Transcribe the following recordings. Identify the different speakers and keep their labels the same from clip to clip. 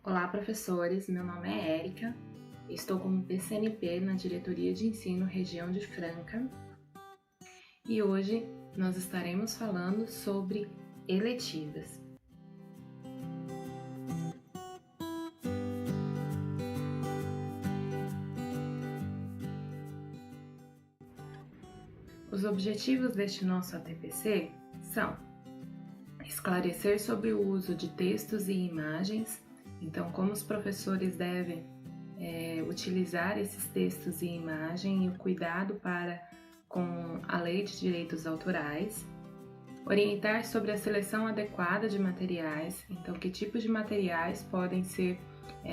Speaker 1: Olá, professores! Meu nome é Érica, estou como PCNP na Diretoria de Ensino Região de Franca e hoje nós estaremos falando sobre eletivas. Os objetivos deste nosso ATPC são esclarecer sobre o uso de textos e imagens. Então, como os professores devem utilizar esses textos e imagem e o cuidado com a Lei de Direitos Autorais. Orientar sobre a seleção adequada de materiais, então que tipos de materiais podem ser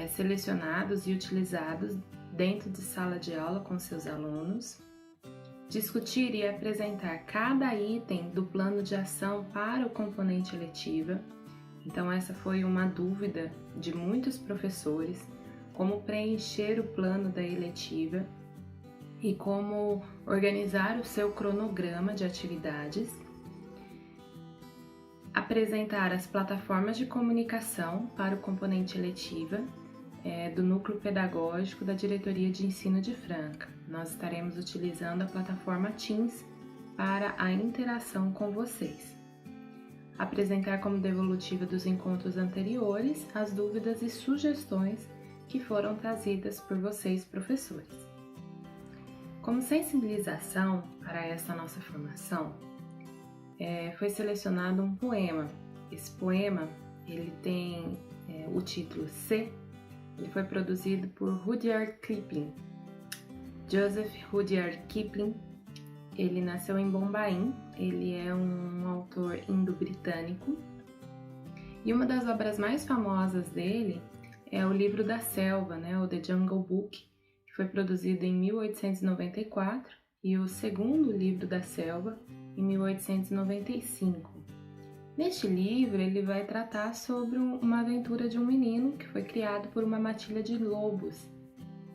Speaker 1: selecionados e utilizados dentro de sala de aula com seus alunos. Discutir e apresentar cada item do plano de ação para o componente eletiva. Então essa foi uma dúvida de muitos professores, como preencher o plano da eletiva e como organizar o seu cronograma de atividades. Apresentar as plataformas de comunicação para o componente eletiva do Núcleo Pedagógico da Diretoria de Ensino de Franca. Nós estaremos utilizando a plataforma Teams para a interação com vocês. Apresentar como devolutiva dos encontros anteriores as dúvidas e sugestões que foram trazidas por vocês, professores. Como sensibilização para essa nossa formação, foi selecionado um poema. Esse poema ele tem o título C. Ele foi produzido por Rudyard Kipling. Joseph Rudyard Kipling, ele nasceu em Bombaim, ele é um autor indo-britânico e uma das obras mais famosas dele é o Livro da Selva, o The Jungle Book, que foi produzido em 1894 e o segundo Livro da Selva em 1895. Neste livro, ele vai tratar sobre uma aventura de um menino que foi criado por uma matilha de lobos.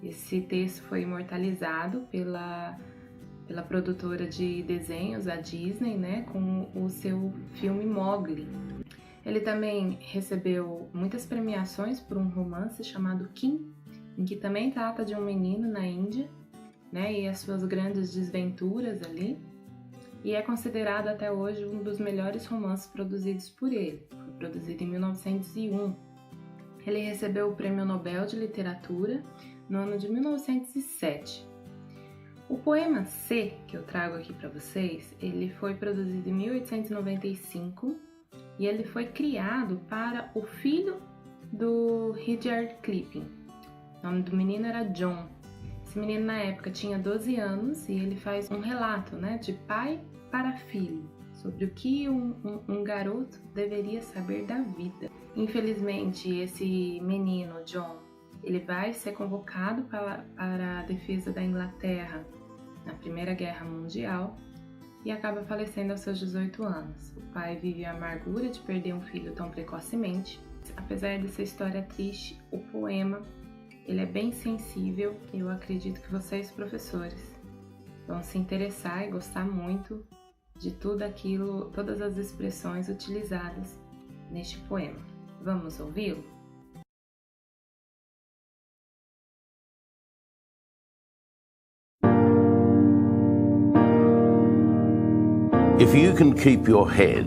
Speaker 1: Esse texto foi imortalizado pela produtora de desenhos, a Disney, com o seu filme Mowgli. Ele também recebeu muitas premiações por um romance chamado Kim, em que também trata de um menino na Índia, e as suas grandes desventuras ali. E é considerado até hoje um dos melhores romances produzidos por ele. Foi produzido em 1901. Ele recebeu o Prêmio Nobel de Literatura no ano de 1907. O poema C, que eu trago aqui para vocês, ele foi produzido em 1895 e ele foi criado para o filho do Rudyard Kipling. O nome do menino era John. Esse menino na época tinha 12 anos e ele faz um relato de pai para filho sobre o que um garoto deveria saber da vida. Infelizmente, esse menino, John, ele vai ser convocado para a defesa da Inglaterra na Primeira Guerra Mundial e acaba falecendo aos seus 18 anos. O pai vive a amargura de perder um filho tão precocemente. Apesar dessa história triste, o poema ele é bem sensível e eu acredito que vocês, professores, vão se interessar e gostar muito de tudo aquilo, todas as expressões utilizadas neste poema. Vamos ouvi-lo?
Speaker 2: If you can keep your head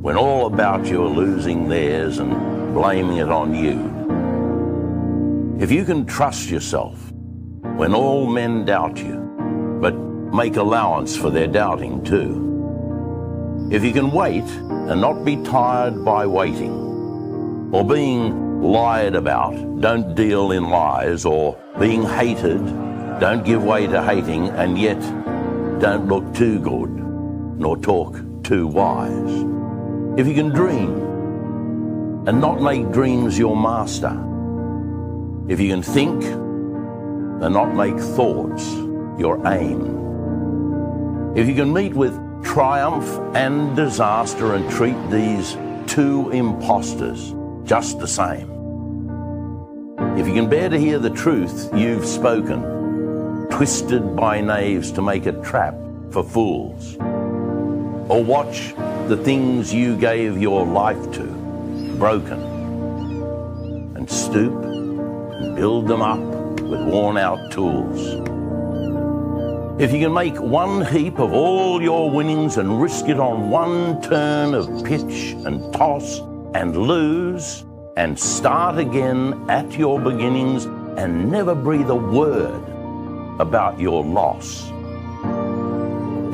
Speaker 2: when all about you are losing theirs and blaming it on you, if you can trust yourself when all men doubt you, but make allowance for their doubting too, if you can wait and not be tired by waiting, or being lied about, don't deal in lies, or being hated, don't give way to hating, and yet don't look too good, nor talk too wise. If you can dream and not make dreams your master, if you can think and not make thoughts your aim, if you can meet with triumph and disaster and treat these two impostors just the same, if you can bear to hear the truth you've spoken, twisted by knaves to make a trap for fools, or watch the things you gave your life to broken, and stoop and build them up with worn-out tools. If you can make one heap of all your winnings and risk it on one turn of pitch and toss and lose and start again at your beginnings and never breathe a word about your loss.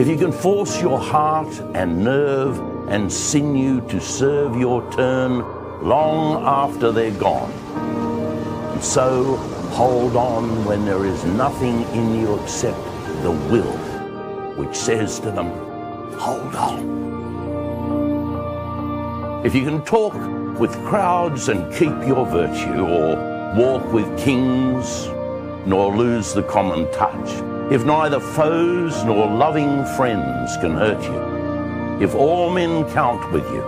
Speaker 2: If you can force your heart and nerve and sinew to serve your turn long after they're gone, and so hold on when there is nothing in you except the will which says to them, hold on. If you can talk with crowds and keep your virtue, or walk with kings nor lose the common touch, if neither foes nor loving friends can hurt you, if all men count with you,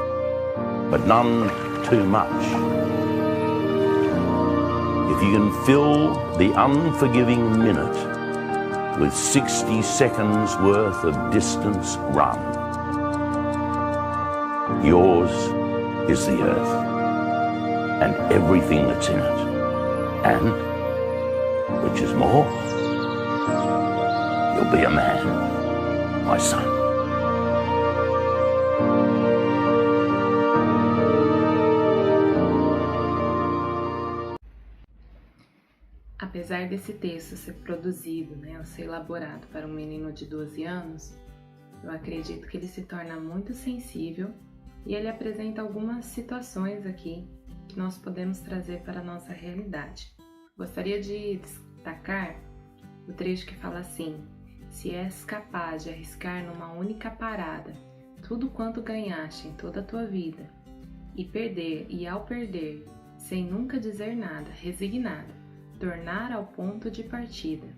Speaker 2: but none too much, if you can fill the unforgiving minute with 60 seconds worth of distance run, yours is the earth and everything that's in it, and, which is more, you'll be a man, my son.
Speaker 1: Apesar desse texto ser produzido, ou ser elaborado para um menino de 12 anos, eu acredito que ele se torna muito sensível e ele apresenta algumas situações aqui que nós podemos trazer para a nossa realidade. Gostaria de destacar o trecho que fala assim: se és capaz de arriscar numa única parada tudo quanto ganhaste em toda a tua vida, e perder, e ao perder, sem nunca dizer nada, resignado, tornar ao ponto de partida,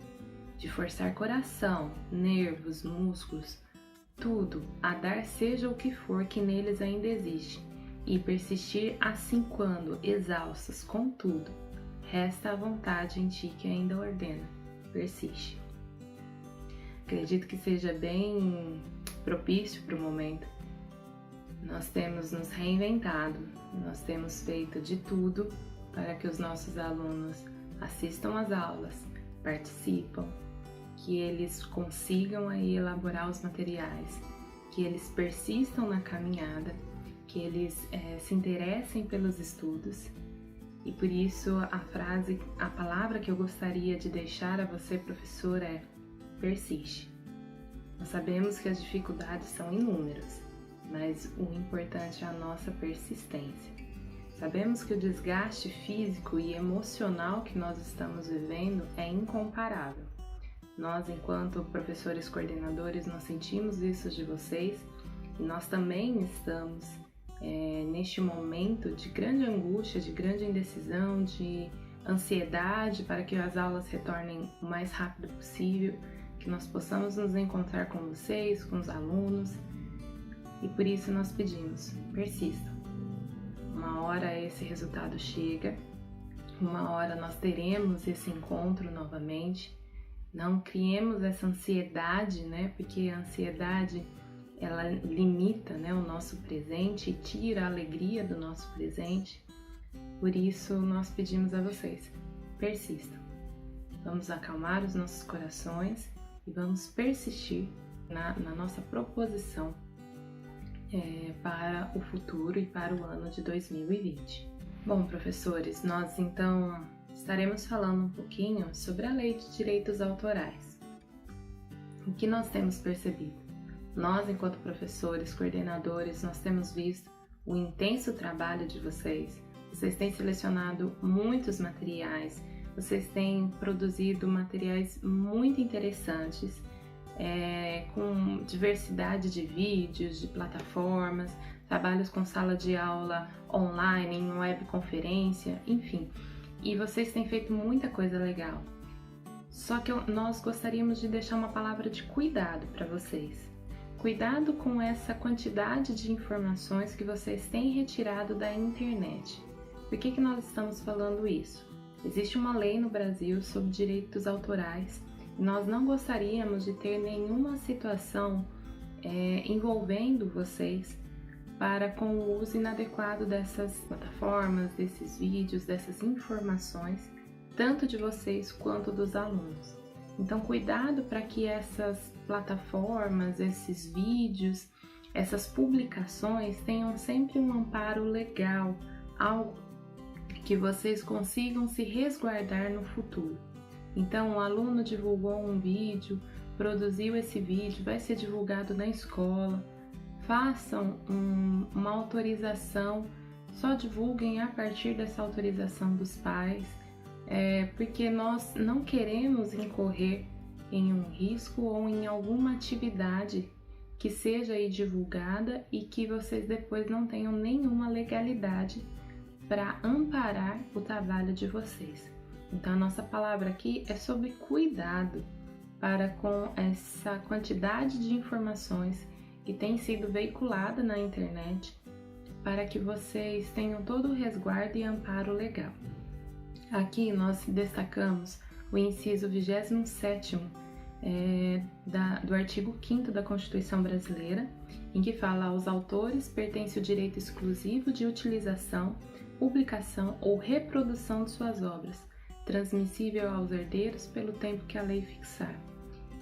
Speaker 1: de forçar coração, nervos, músculos, tudo, a dar seja o que for que neles ainda existe, e persistir assim quando, exaustas, contudo, resta a vontade em ti que ainda ordena, persiste. Acredito que seja bem propício para o momento. Nós temos nos reinventado, nós temos feito de tudo para que os nossos alunos assistam às aulas, participam, que eles consigam aí elaborar os materiais, que eles persistam na caminhada, que eles se interessem pelos estudos. E por isso a palavra que eu gostaria de deixar a você, professor, é persiste. Nós sabemos que as dificuldades são inúmeras, mas o importante é a nossa persistência. Sabemos que o desgaste físico e emocional que nós estamos vivendo é incomparável. Nós, enquanto professores coordenadores, nós sentimos isso de vocês e nós também estamos neste momento de grande angústia, de grande indecisão, de ansiedade para que as aulas retornem o mais rápido possível, que nós possamos nos encontrar com vocês, com os alunos, e por isso nós pedimos, persistam. Uma hora esse resultado chega, uma hora nós teremos esse encontro novamente. Não criemos essa ansiedade, porque a ansiedade ela limita, o nosso presente e tira a alegria do nosso presente. Por isso nós pedimos a vocês, persistam. Vamos acalmar os nossos corações e vamos persistir na nossa proposição para o futuro e para o ano de 2020. Bom, professores, nós então estaremos falando um pouquinho sobre a Lei de Direitos Autorais. O que nós temos percebido? Nós, enquanto professores, coordenadores, nós temos visto o intenso trabalho de vocês. Vocês têm selecionado muitos materiais, vocês têm produzido materiais muito interessantes, com diversidade de vídeos, de plataformas, trabalhos com sala de aula online, em webconferência, enfim. E vocês têm feito muita coisa legal. Só que nós gostaríamos de deixar uma palavra de cuidado para vocês. Cuidado com essa quantidade de informações que vocês têm retirado da internet. Por que nós estamos falando isso? Existe uma lei no Brasil sobre direitos autorais e nós não gostaríamos de ter nenhuma situação envolvendo vocês para com o uso inadequado dessas plataformas, desses vídeos, dessas informações, tanto de vocês quanto dos alunos. Então, cuidado para que essas plataformas, esses vídeos, essas publicações tenham sempre um amparo legal, algo que vocês consigam se resguardar no futuro. Então, o aluno divulgou um vídeo, produziu esse vídeo, vai ser divulgado na escola. Façam uma autorização, só divulguem a partir dessa autorização dos pais, porque nós não queremos incorrer em um risco ou em alguma atividade que seja aí divulgada e que vocês depois não tenham nenhuma legalidade para amparar o trabalho de vocês. Então, a nossa palavra aqui é sobre cuidado para com essa quantidade de informações que tem sido veiculada na internet, para que vocês tenham todo o resguardo e amparo legal. Aqui nós destacamos o inciso 27º do artigo 5º da Constituição Brasileira, em que fala: aos autores pertence o direito exclusivo de utilização, publicação ou reprodução de suas obras, transmissível aos herdeiros pelo tempo que a lei fixar.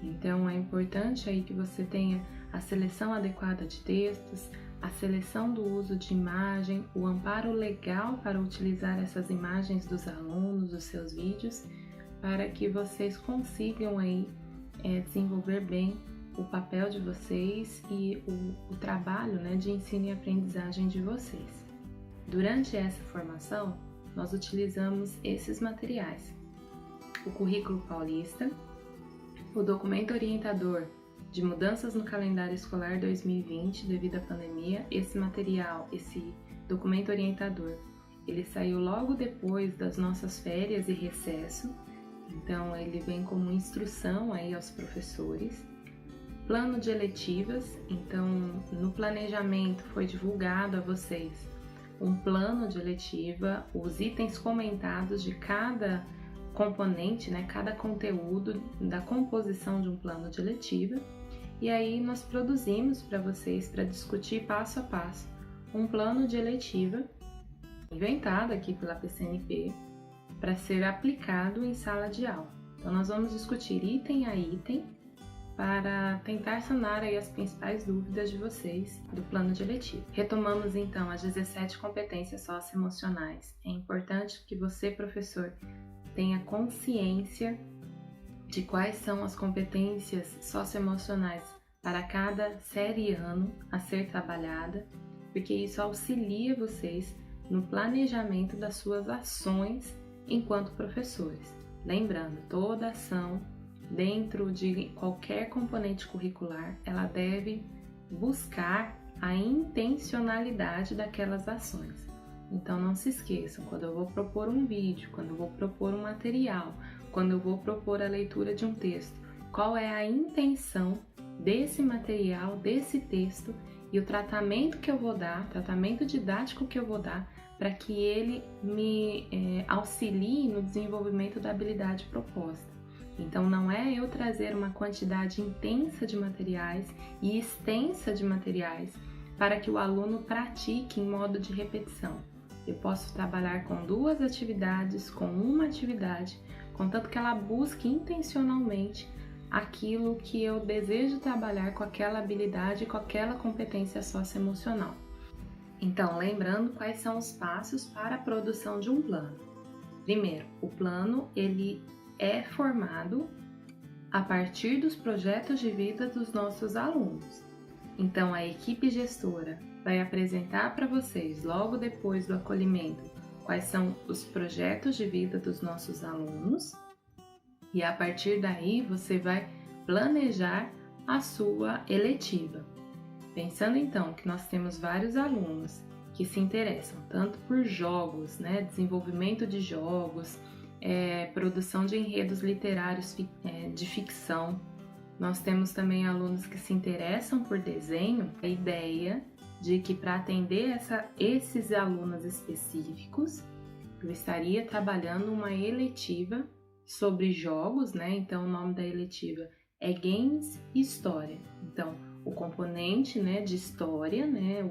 Speaker 1: Então, é importante aí que você tenha a seleção adequada de textos, a seleção do uso de imagem, o amparo legal para utilizar essas imagens dos alunos, dos seus vídeos, para que vocês consigam aí desenvolver bem o papel de vocês e o trabalho, né, de ensino e aprendizagem de vocês. Durante essa formação, nós utilizamos esses materiais: o Currículo Paulista, o Documento Orientador de Mudanças no Calendário Escolar 2020 devido à pandemia. Esse material, esse documento orientador, ele saiu logo depois das nossas férias e recesso, então ele vem como instrução aí aos professores. Plano de eletivas, então no planejamento foi divulgado a vocês um plano de eletiva, os itens comentados de cada componente, né, cada conteúdo da composição de um plano de eletiva, e aí nós produzimos para vocês, para discutir passo a passo, um plano de eletiva inventado aqui pela PCNP para ser aplicado em sala de aula. Então nós vamos discutir item a item para tentar sanar aí as principais dúvidas de vocês do plano de eletivo. Retomamos então as 17 competências socioemocionais. É importante que você, professor, tenha consciência de quais são as competências socioemocionais para cada série e ano a ser trabalhada, porque isso auxilia vocês no planejamento das suas ações enquanto professores. Lembrando, toda ação dentro de qualquer componente curricular, ela deve buscar a intencionalidade daquelas ações. Então não se esqueçam, quando eu vou propor um vídeo, quando eu vou propor um material, quando eu vou propor a leitura de um texto, qual é a intenção desse material, desse texto e o tratamento que eu vou dar, tratamento didático que eu vou dar, para que ele me auxilie no desenvolvimento da habilidade proposta. Então não é eu trazer uma quantidade intensa de materiais e extensa de materiais para que o aluno pratique em modo de repetição. Eu posso trabalhar com 2 atividades, com uma atividade, contanto que ela busque intencionalmente aquilo que eu desejo trabalhar com aquela habilidade, com aquela competência socioemocional. Então, lembrando quais são os passos para a produção de um plano. Primeiro, o plano ele é formado a partir dos projetos de vida dos nossos alunos. Então, a equipe gestora vai apresentar para vocês, logo depois do acolhimento, quais são os projetos de vida dos nossos alunos, e a partir daí você vai planejar a sua eletiva. Pensando então que nós temos vários alunos que se interessam tanto por jogos, né, desenvolvimento de jogos, produção de enredos literários de ficção. Nós temos também alunos que se interessam por desenho. A ideia de que para atender esses alunos específicos, eu estaria trabalhando uma eletiva sobre jogos, né? Então o nome da eletiva é Games e História. Então o componente, né, de história, né,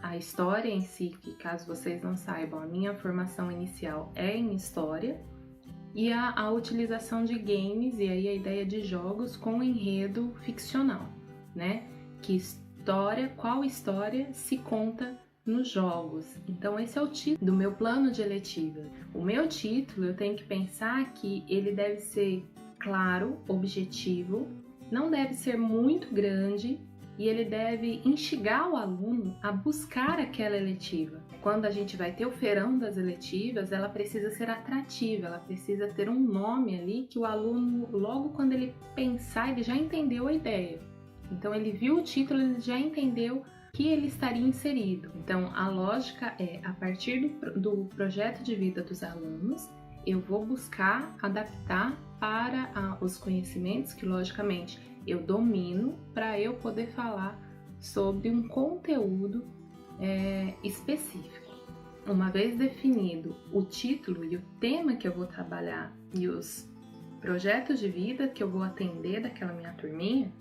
Speaker 1: a história em si, que caso vocês não saibam, a minha formação inicial é em história, e a utilização de games, e aí a ideia de jogos com enredo ficcional, né? Qual história se conta nos jogos. Então esse é o título do meu plano de eletiva. O meu título, eu tenho que pensar que ele deve ser claro, objetivo, não deve ser muito grande e ele deve instigar o aluno a buscar aquela eletiva. Quando a gente vai ter o feirão das eletivas, ela precisa ser atrativa, ela precisa ter um nome ali que o aluno, logo quando ele pensar, ele já entendeu a ideia. Então ele viu o título, ele já entendeu que ele estaria inserido. Então a lógica é, a partir do projeto de vida dos alunos, eu vou buscar adaptar para os conhecimentos que logicamente eu domino, para eu poder falar sobre um conteúdo específico. Uma vez definido o título e o tema que eu vou trabalhar e os projetos de vida que eu vou atender daquela minha turminha,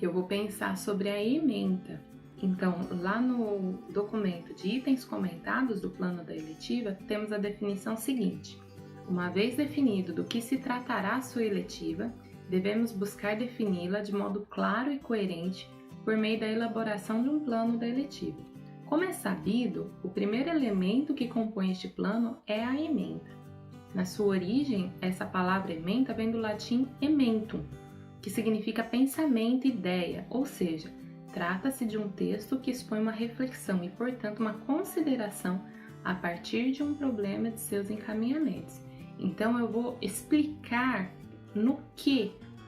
Speaker 1: eu vou pensar sobre a ementa. Então, lá no documento de itens comentados do plano da eletiva, temos a definição seguinte: uma vez definido do que se tratará a sua eletiva, devemos buscar defini-la de modo claro e coerente por meio da elaboração de um plano da eletiva. Como é sabido, o primeiro elemento que compõe este plano é a ementa. Na sua origem, essa palavra ementa vem do latim ementum, que significa pensamento, ideia, ou seja, trata-se de um texto que expõe uma reflexão e, portanto, uma consideração a partir de um problema de seus encaminhamentos. Então, eu vou explicar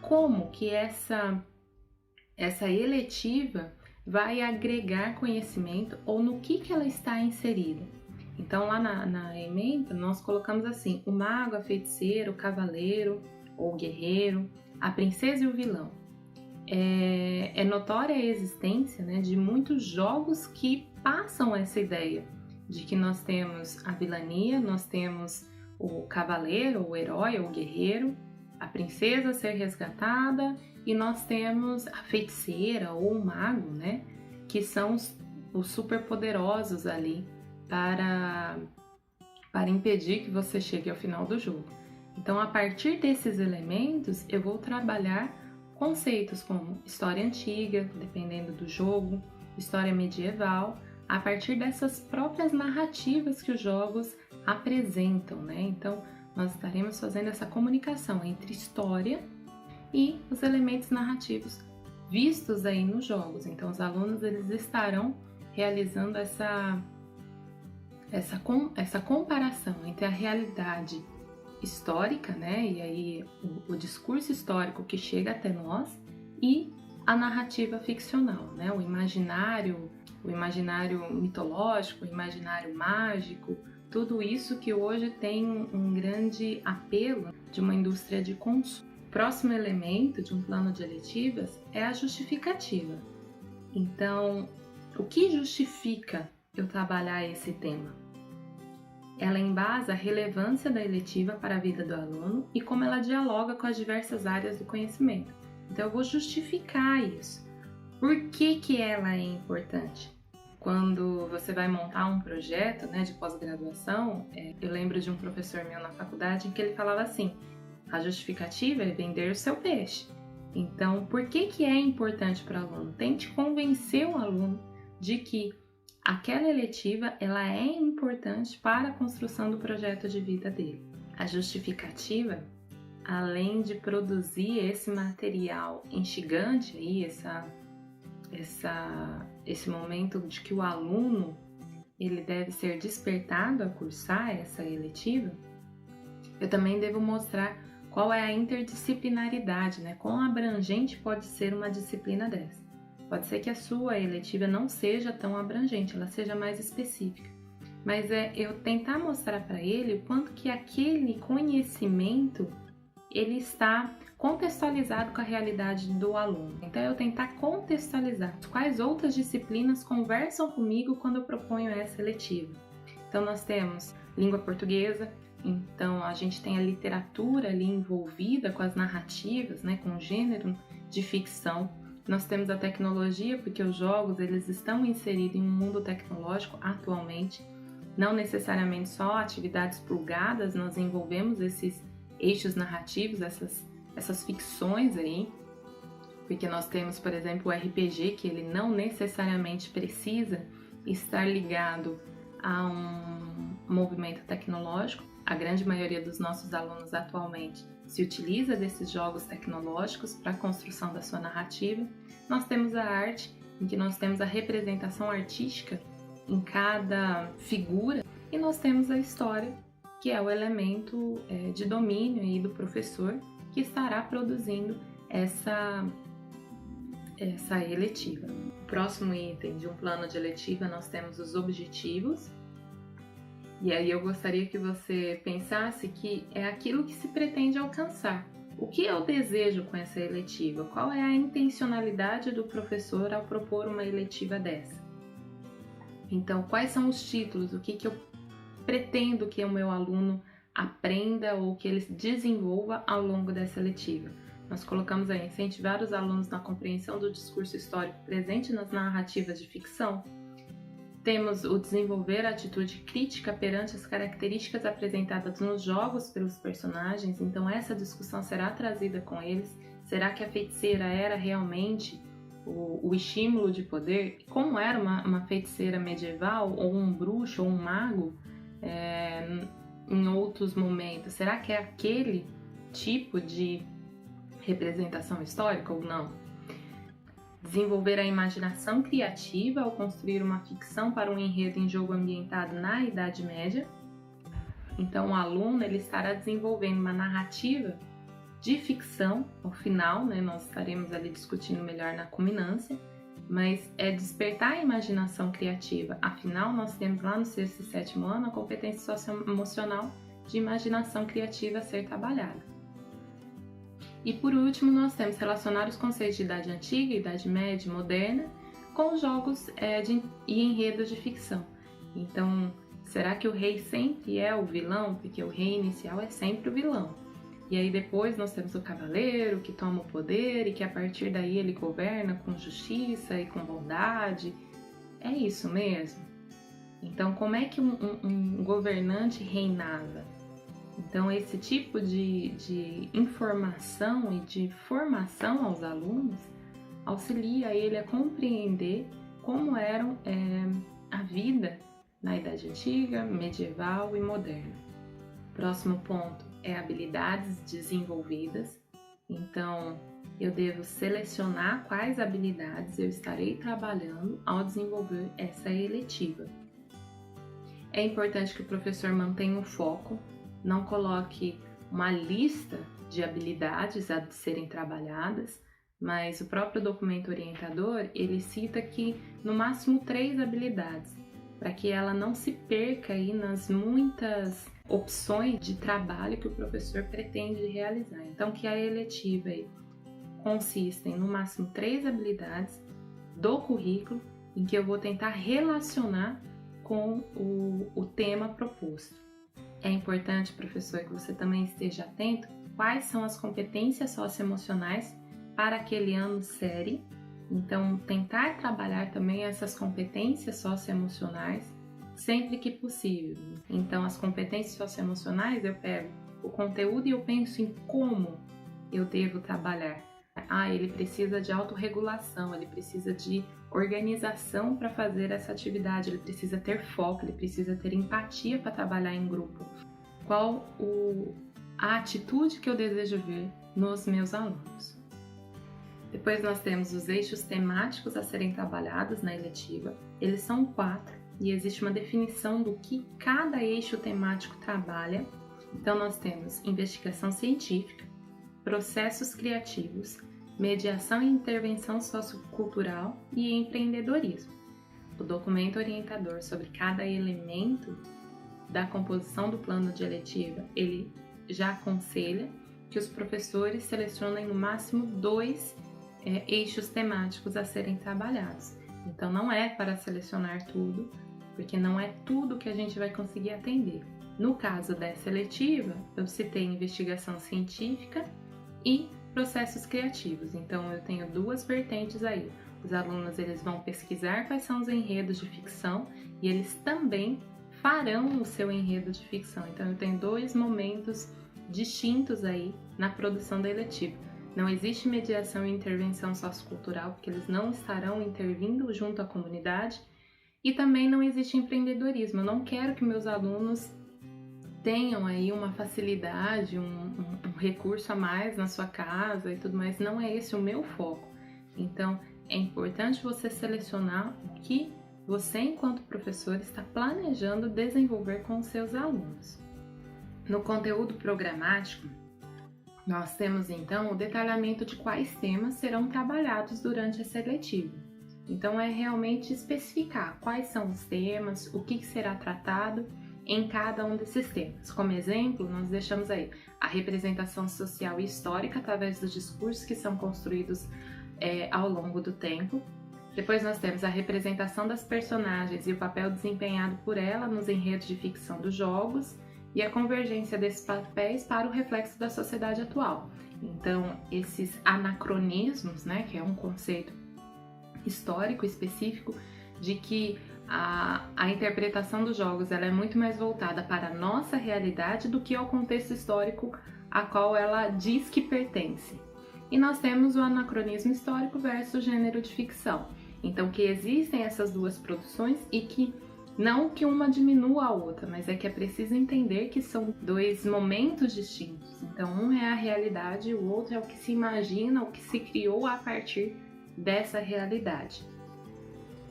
Speaker 1: como que essa eletiva vai agregar conhecimento ou no que ela está inserida. Então, lá na ementa, nós colocamos assim: o mago, a feiticeira, o cavaleiro ou guerreiro, a princesa e o vilão. É notória a existência, né, de muitos jogos que passam essa ideia de que nós temos a vilania, nós temos o cavaleiro, o herói, o guerreiro, a princesa a ser resgatada e nós temos a feiticeira ou o mago, né, que são os superpoderosos ali para impedir que você chegue ao final do jogo. Então, a partir desses elementos, eu vou trabalhar conceitos como história antiga, dependendo do jogo, história medieval, a partir dessas próprias narrativas que os jogos apresentam, né? Então, nós estaremos fazendo essa comunicação entre história e os elementos narrativos vistos aí nos jogos. Então, os alunos eles estarão realizando essa comparação entre a realidade histórica, né? E aí o discurso histórico que chega até nós e a narrativa ficcional, né? O imaginário mitológico, o imaginário mágico, tudo isso que hoje tem um grande apelo de uma indústria de consumo. O próximo elemento de um plano de eletivas é a justificativa. Então, o que justifica eu trabalhar esse tema? Ela embasa a relevância da eletiva para a vida do aluno e como ela dialoga com as diversas áreas do conhecimento. Então, eu vou justificar isso. Por que ela é importante? Quando você vai montar um projeto, né, de pós-graduação, eu lembro de um professor meu na faculdade em que ele falava assim: a justificativa é vender o seu peixe. Então, por que é importante para o aluno? Tente convencer o aluno de que aquela eletiva ela é importante para a construção do projeto de vida dele. A justificativa, além de produzir esse material instigante, aí, esse momento de que o aluno ele deve ser despertado a cursar essa eletiva, eu também devo mostrar qual é a interdisciplinaridade, né? Quão abrangente pode ser uma disciplina dessa. Pode ser que a sua eletiva não seja tão abrangente, ela seja mais específica. Mas é eu tentar mostrar para ele o quanto que aquele conhecimento ele está contextualizado com a realidade do aluno. Então, eu tentar contextualizar quais outras disciplinas conversam comigo quando eu proponho essa eletiva. Então, nós temos língua portuguesa, então a gente tem a literatura ali envolvida com as narrativas, né, com o gênero de ficção. Nós temos a tecnologia, porque os jogos eles estão inseridos em um mundo tecnológico atualmente. Não necessariamente só atividades plugadas, nós envolvemos esses eixos narrativos, essas ficções aí, porque nós temos, por exemplo, o RPG, que ele não necessariamente precisa estar ligado a um movimento tecnológico. A grande maioria dos nossos alunos atualmente se utiliza desses jogos tecnológicos para a construção da sua narrativa. Nós temos a arte, em que nós temos a representação artística em cada figura, e nós temos a história, que é o elemento de domínio aí do professor, que estará produzindo essa eletiva. O próximo item de um plano de eletiva nós temos os objetivos. E aí eu gostaria que você pensasse que é aquilo que se pretende alcançar. O que eu desejo com essa eletiva? Qual é a intencionalidade do professor ao propor uma eletiva dessa? Então, quais são os títulos? O que eu pretendo que o meu aluno aprenda ou que ele desenvolva ao longo dessa eletiva? Nós colocamos aí incentivar os alunos na compreensão do discurso histórico presente nas narrativas de ficção. Temos o desenvolver a atitude crítica perante as características apresentadas nos jogos pelos personagens, então essa discussão será trazida com eles. Será que a feiticeira era realmente o estímulo de poder? Como era uma feiticeira medieval, ou um bruxo, ou um mago em outros momentos? Será que é aquele tipo de representação histórica ou não? Desenvolver a imaginação criativa ao construir uma ficção para um enredo em jogo ambientado na Idade Média. Então o aluno ele estará desenvolvendo uma narrativa de ficção. Ao final, nós estaremos ali discutindo melhor na culminância, mas é despertar a imaginação criativa. Afinal, nós temos lá no 6º e 7º ano a competência socioemocional de imaginação criativa a ser trabalhada. E por último, nós temos relacionar os conceitos de idade antiga, idade média e moderna com os jogos e enredos de ficção. Então, será que o rei sempre é o vilão? Porque o rei inicial é sempre o vilão. E aí depois nós temos o cavaleiro que toma o poder e que a partir daí ele governa com justiça e com bondade. É isso mesmo? Então, como é que um governante reinava? Então, esse tipo de informação e de formação aos alunos auxilia ele a compreender como era a vida na Idade Antiga, medieval e moderna. Próximo ponto é habilidades desenvolvidas. Então, eu devo selecionar quais habilidades eu estarei trabalhando ao desenvolver essa eletiva. É importante que o professor mantenha o foco, não coloque uma lista de habilidades a serem trabalhadas, mas o próprio documento orientador, ele cita que no máximo 3 habilidades, para que ela não se perca aí nas muitas opções de trabalho que o professor pretende realizar. Então, que a eletiva aí consista em no máximo 3 habilidades do currículo, em que eu vou tentar relacionar com o tema proposto. É importante, professor, que você também esteja atento quais são as competências socioemocionais para aquele ano série. Então, tentar trabalhar também essas competências socioemocionais sempre que possível. Então, as competências socioemocionais, eu pego o conteúdo e eu penso em como eu devo trabalhar. Ele precisa de autorregulação, ele precisa de organização para fazer essa atividade, ele precisa ter foco, ele precisa ter empatia para trabalhar em grupo. Qual a atitude que eu desejo ver nos meus alunos? Depois nós temos os eixos temáticos a serem trabalhados na eletiva. Eles são 4 e existe uma definição do que cada eixo temático trabalha. Então nós temos investigação científica, processos criativos, mediação e intervenção sociocultural e empreendedorismo. O documento orientador sobre cada elemento da composição do plano de eletiva, ele já aconselha que os professores selecionem no máximo 2 eixos temáticos a serem trabalhados. Então não é para selecionar tudo, porque não é tudo que a gente vai conseguir atender. No caso dessa eletiva, eu citei investigação científica e processos criativos. Então eu tenho duas vertentes aí. Os alunos eles vão pesquisar quais são os enredos de ficção e eles também farão o seu enredo de ficção. Então eu tenho dois momentos distintos aí na produção da eletiva. Não existe mediação e intervenção sociocultural, porque eles não estarão intervindo junto à comunidade, e também não existe empreendedorismo. Eu não quero que meus alunos tenham aí uma facilidade, um recurso a mais na sua casa e tudo mais. Não é esse o meu foco. Então é importante você selecionar o que você, enquanto professor, está planejando desenvolver com os seus alunos. No conteúdo programático, nós temos então o detalhamento de quais temas serão trabalhados durante a seletiva. Então é realmente especificar quais são os temas, o que será tratado em cada um desses temas. Como exemplo, nós deixamos aí a representação social e histórica através dos discursos que são construídos ao longo do tempo. Depois nós temos a representação das personagens e o papel desempenhado por ela nos enredos de ficção dos jogos e a convergência desses papéis para o reflexo da sociedade atual. Então, esses anacronismos, né, que é um conceito histórico específico de que a interpretação dos jogos ela é muito mais voltada para a nossa realidade do que ao contexto histórico a qual ela diz que pertence. E nós temos o anacronismo histórico versus o gênero de ficção. Então, que existem essas duas produções e que não que uma diminua a outra, mas é que é preciso entender que são dois momentos distintos. Então, um é a realidade e o outro é o que se imagina, o que se criou a partir dessa realidade.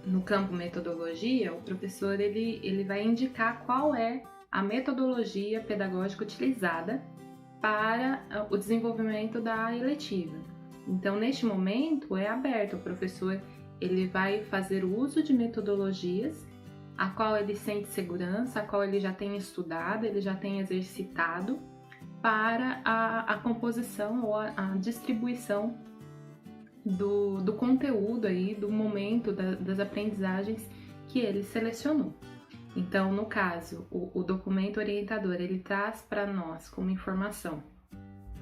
Speaker 1: No campo metodologia, o professor ele vai indicar qual é a metodologia pedagógica utilizada para o desenvolvimento da eletiva. Então, neste momento, é aberto, o professor ele vai fazer o uso de metodologias a qual ele sente segurança, a qual ele já tem estudado, ele já tem exercitado para a composição ou a distribuição do conteúdo aí, do momento das aprendizagens que ele selecionou. Então, no caso, o documento orientador, ele traz para nós como informação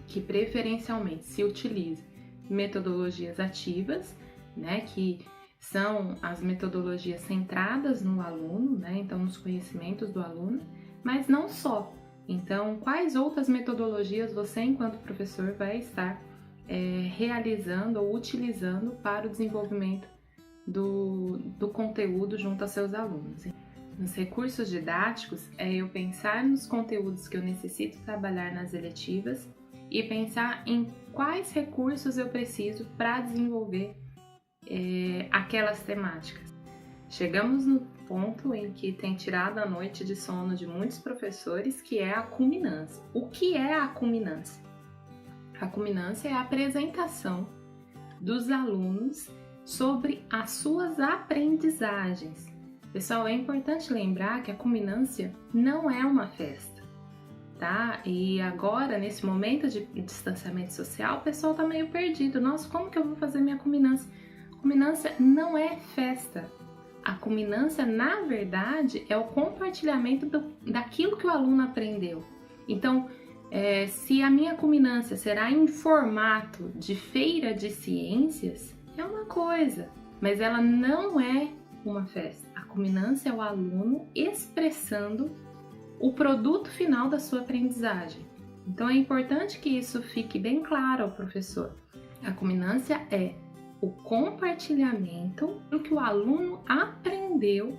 Speaker 1: que preferencialmente se utilize metodologias ativas, né, que são as metodologias centradas no aluno, né, então nos conhecimentos do aluno, mas não só. Então, quais outras metodologias você, enquanto professor, vai estar realizando ou utilizando para o desenvolvimento do conteúdo junto aos seus alunos? Nos recursos didáticos, é eu pensar nos conteúdos que eu necessito trabalhar nas eletivas e pensar em quais recursos eu preciso para desenvolver aquelas temáticas. Chegamos no ponto em que tem tirado a noite de sono de muitos professores, que é a culminância. O que é a culminância? A culminância é a apresentação dos alunos sobre as suas aprendizagens. Pessoal, é importante lembrar que a culminância não é uma festa, tá? E agora, nesse momento de distanciamento social, o pessoal tá meio perdido. Nossa, como que eu vou fazer minha culminância? A culminância não é festa. A culminância, na verdade, é o compartilhamento daquilo que o aluno aprendeu. Então, se a minha culminância será em formato de feira de ciências, é uma coisa, mas ela não é uma festa. A culminância é o aluno expressando o produto final da sua aprendizagem. Então é importante que isso fique bem claro ao professor. A culminância é o compartilhamento do que o aluno aprendeu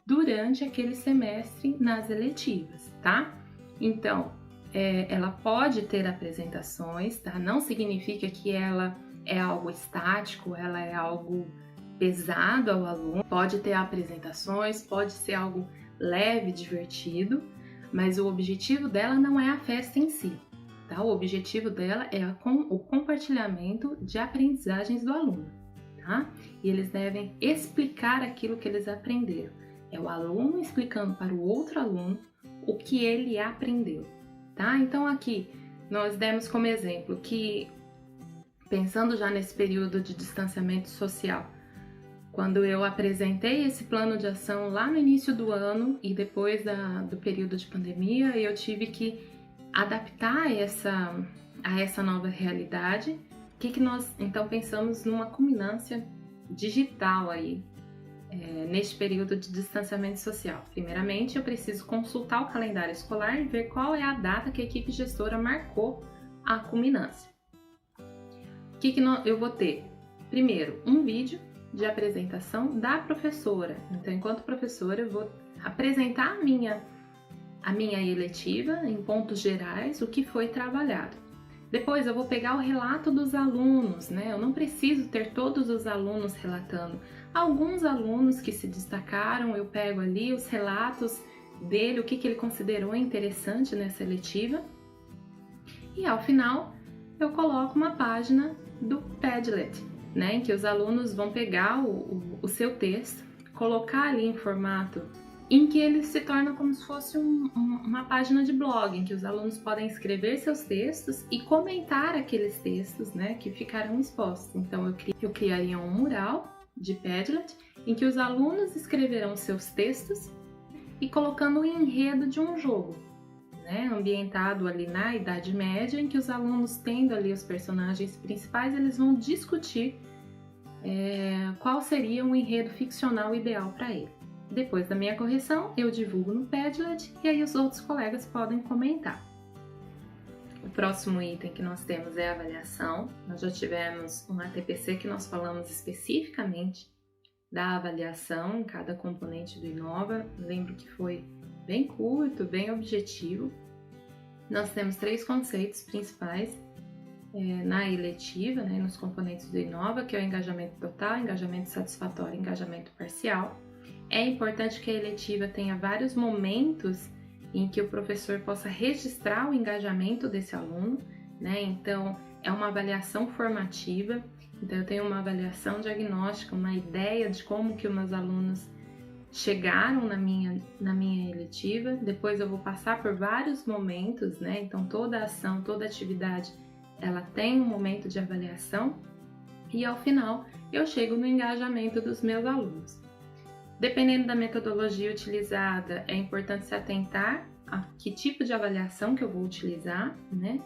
Speaker 1: durante aquele semestre nas eletivas, tá? Então, ela pode ter apresentações, tá? Não significa que ela é algo estático, ela é algo pesado ao aluno. Pode ter apresentações, pode ser algo leve, divertido, mas o objetivo dela não é a festa em si, tá? O objetivo dela é o compartilhamento de aprendizagens do aluno, tá? E eles devem explicar aquilo que eles aprenderam. É o aluno explicando para o outro aluno o que ele aprendeu, tá? Então aqui nós demos como exemplo que, pensando já nesse período de distanciamento social, quando eu apresentei esse plano de ação lá no início do ano e depois do período de pandemia, eu tive que adaptar a essa nova realidade. O que nós então pensamos numa culminância digital aí, neste período de distanciamento social? Primeiramente, eu preciso consultar o calendário escolar e ver qual é a data que a equipe gestora marcou a culminância. O que eu vou ter? Primeiro, um vídeo de apresentação da professora. Então, enquanto professora, eu vou apresentar a minha eletiva em pontos gerais, o que foi trabalhado. Depois eu vou pegar o relato dos alunos, né? Eu não preciso ter todos os alunos relatando. Alguns alunos que se destacaram, eu pego ali os relatos dele, o que ele considerou interessante nessa eletiva. E ao final, eu coloco uma página do Padlet, né? Em que os alunos vão pegar o seu texto, colocar ali em formato em que ele se torna como se fosse uma página de blog, em que os alunos podem escrever seus textos e comentar aqueles textos, né, que ficarão expostos. Então, eu criaria um mural de Padlet, em que os alunos escreverão seus textos e colocando o enredo de um jogo, né, ambientado ali na Idade Média, em que os alunos, tendo ali os personagens principais, eles vão discutir qual seria um enredo ficcional ideal para ele. Depois da minha correção, eu divulgo no Padlet e aí os outros colegas podem comentar. O próximo item que nós temos é a avaliação. Nós já tivemos um ATPC que nós falamos especificamente da avaliação em cada componente do Inova. Lembro que foi bem curto, bem objetivo. Nós temos 3 conceitos principais na eletiva, né, nos componentes do Inova, que é o engajamento total, engajamento satisfatório e engajamento parcial. É importante que a eletiva tenha vários momentos em que o professor possa registrar o engajamento desse aluno, né? Então, é uma avaliação formativa. Então, eu tenho uma avaliação diagnóstica, uma ideia de como que os meus alunos chegaram na minha eletiva. Depois eu vou passar por vários momentos, né? Então, toda ação, toda atividade, ela tem um momento de avaliação. E, ao final, eu chego no engajamento dos meus alunos. Dependendo da metodologia utilizada, é importante se atentar a que tipo de avaliação que eu vou utilizar, né?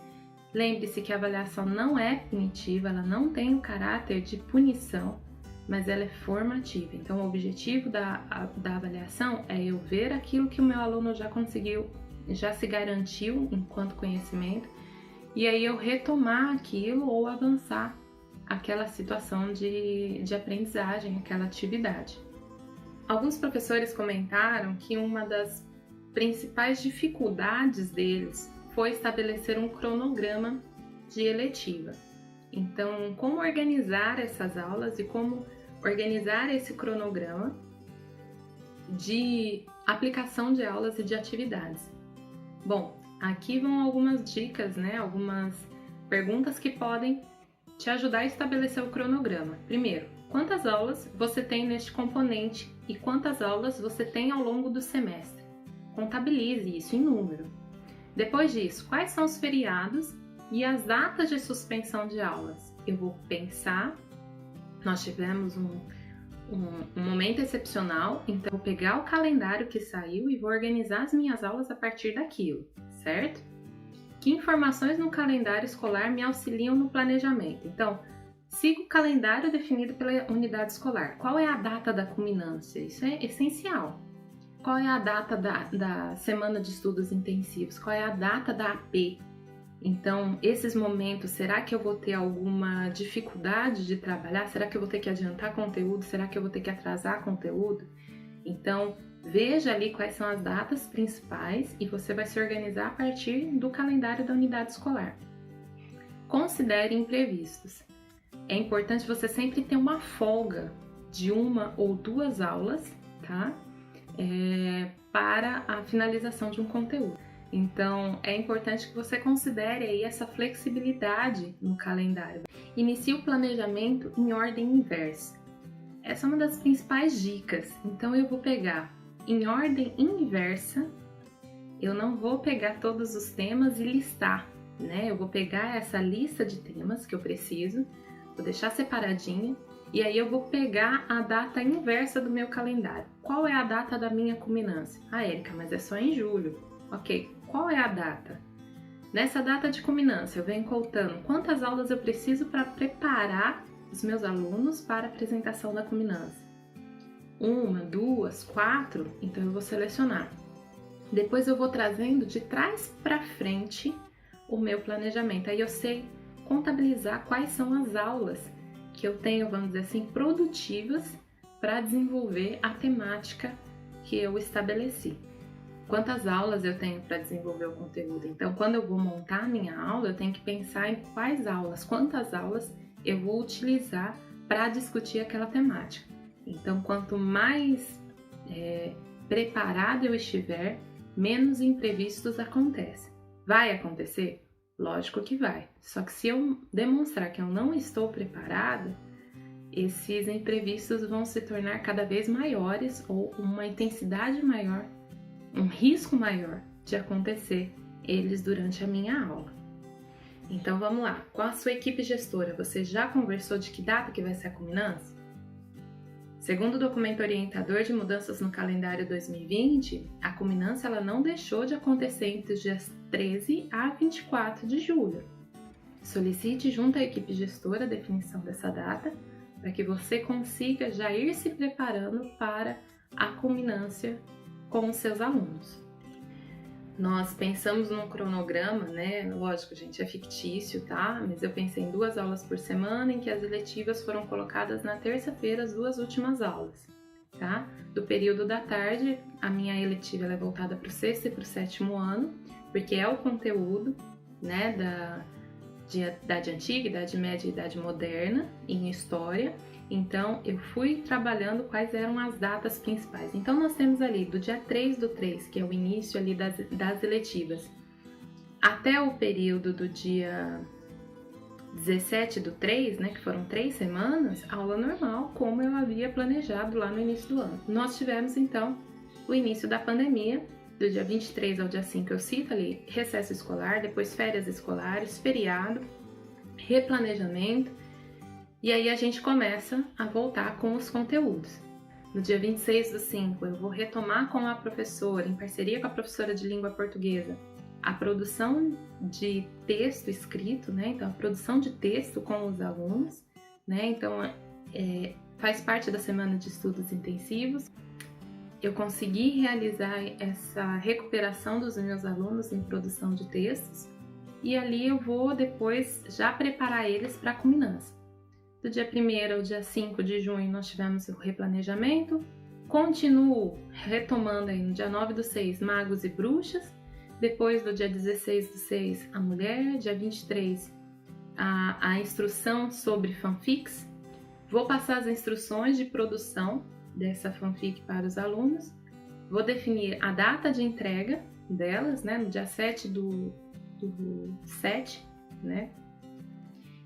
Speaker 1: Lembre-se que a avaliação não é punitiva, ela não tem o caráter de punição, mas ela é formativa. Então, o objetivo da avaliação é eu ver aquilo que o meu aluno já conseguiu, já se garantiu enquanto conhecimento, e aí eu retomar aquilo ou avançar aquela situação de aprendizagem, aquela atividade. Alguns professores comentaram que uma das principais dificuldades deles foi estabelecer um cronograma de eletiva. Então, como organizar essas aulas e como organizar esse cronograma de aplicação de aulas e de atividades? Bom, aqui vão algumas dicas, né? Algumas perguntas que podem te ajudar a estabelecer o cronograma. Primeiro, quantas aulas você tem neste componente e quantas aulas você tem ao longo do semestre? Contabilize isso em número. Depois disso, quais são os feriados e as datas de suspensão de aulas? Eu vou pensar, nós tivemos um momento excepcional, então eu vou pegar o calendário que saiu e vou organizar as minhas aulas a partir daquilo, certo? Que informações no calendário escolar me auxiliam no planejamento? Então, siga o calendário definido pela unidade escolar. Qual é a data da culminância? Isso é essencial. Qual é a data da semana de estudos intensivos? Qual é a data da AP? Então, esses momentos, será que eu vou ter alguma dificuldade de trabalhar? Será que eu vou ter que adiantar conteúdo? Será que eu vou ter que atrasar conteúdo? Então, veja ali quais são as datas principais e você vai se organizar a partir do calendário da unidade escolar. Considere imprevistos. É importante você sempre ter uma folga de 1 ou 2 aulas, tá? Para a finalização de um conteúdo. Então, é importante que você considere aí essa flexibilidade no calendário. Inicie o planejamento em ordem inversa. Essa é uma das principais dicas. Então, eu vou pegar em ordem inversa, eu não vou pegar todos os temas e listar, né? Eu vou pegar essa lista de temas que eu preciso, vou deixar separadinha, e aí eu vou pegar a data inversa do meu calendário. Qual é a data da minha culminância? Ah, Érica, mas é só em julho. Ok, qual é a data? Nessa data de culminância, eu venho contando quantas aulas eu preciso para preparar os meus alunos para a apresentação da culminância. 1, 2, 4, então eu vou selecionar. Depois eu vou trazendo de trás para frente o meu planejamento. Aí eu sei contabilizar quais são as aulas que eu tenho, vamos dizer assim, produtivas para desenvolver a temática que eu estabeleci. Quantas aulas eu tenho para desenvolver o conteúdo? Então, quando eu vou montar a minha aula, eu tenho que pensar em quais aulas, quantas aulas eu vou utilizar para discutir aquela temática. Então, quanto mais preparado eu estiver, menos imprevistos acontecem. Vai acontecer? Lógico que vai. Só que se eu demonstrar que eu não estou preparada, esses imprevistos vão se tornar cada vez maiores ou uma intensidade maior, um risco maior de acontecer eles durante a minha aula. Então vamos lá, com a sua equipe gestora, você já conversou de que data que vai ser a culminância? Segundo o documento orientador de mudanças no calendário 2020, a culminância ela não deixou de acontecer entre os dias 13 a 24 de julho. Solicite junto à equipe gestora a definição dessa data para que você consiga já ir se preparando para a culminância com os seus alunos. Nós pensamos num cronograma, né? Lógico, gente, é fictício, tá? Mas eu pensei em 2 aulas por semana, em que as eletivas foram colocadas na terça-feira, as 2 últimas aulas, tá? Do período da tarde, a minha eletiva ela é voltada para o 6º e para o 7º ano, porque é o conteúdo, né, de Idade Antiga, Idade Média e Idade Moderna, em História. Então, eu fui trabalhando quais eram as datas principais. Então, nós temos ali do dia 3/3, que é o início ali das eletivas, até o período do dia 17/3, né, que foram 3 semanas, aula normal, como eu havia planejado lá no início do ano. Nós tivemos, então, o início da pandemia, do dia 23 ao dia 5, eu cito ali recesso escolar, depois férias escolares, feriado, replanejamento, e aí a gente começa a voltar com os conteúdos. No dia 26/5, eu vou retomar com a professora, em parceria com a professora de língua portuguesa, a produção de texto escrito, né? Então, a produção de texto com os alunos, né? Então, faz parte da semana de estudos intensivos. Eu consegui realizar essa recuperação dos meus alunos em produção de textos e ali eu vou depois já preparar eles para a culminância. Do dia 1º ao dia 5 de junho nós tivemos o replanejamento, continuo retomando aí no dia 9/6 magos e bruxas, depois do dia 16/6 a mulher, dia 23 a instrução sobre fanfics, vou passar as instruções de produção dessa fanfic para os alunos, vou definir a data de entrega delas, né, no dia 7/7, né,